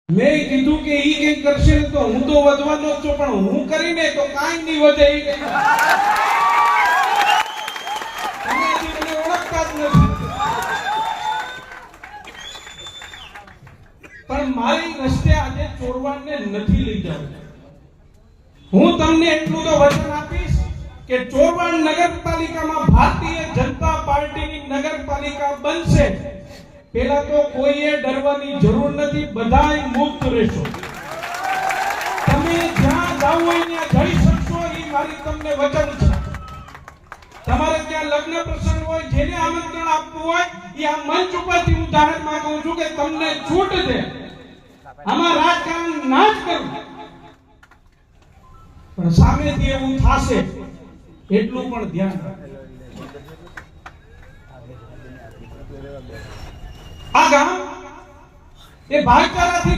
મેં કીધું કે ઈ કઈ કરશે તો હું તો વધવાનો જ છું, પણ હું કરીને તો કાંઈ નહીં વધે. તમે હજી મને ઓળખતા જ નથી. પણ મારી રસ્તે આજે ચોરવાડને નથી લઈ જવું. હું તમને એટલું તો વચન આપીશ કે ચોરવાડ નગરપાલિકામાં ભારતીય જનતા પાર્ટીની નગરપાલિકા બનશે. પેલા તો કોઈએ ડરવાની જરૂર નથી, બધાય મુક્ત રહેશો. તમે જ્યાં જાવ હોય ત્યાં જઈ શકશો, એ મારી તમને વચન છે. તમારે ત્યાં લગ્ન પ્રસંગ હોય, જેને આમંત્રણ આપવું હોય, એ આ મંચ ઉપરથી હું જાહેરમાં કહું છું કે તમને છૂટ છે. આમાં રાજકારણ ના જ કરવું, પણ સામેથી એવું થશે એટલું પણ ધ્યાન રાખજો. આ ગામ એ ભાઈચારાથી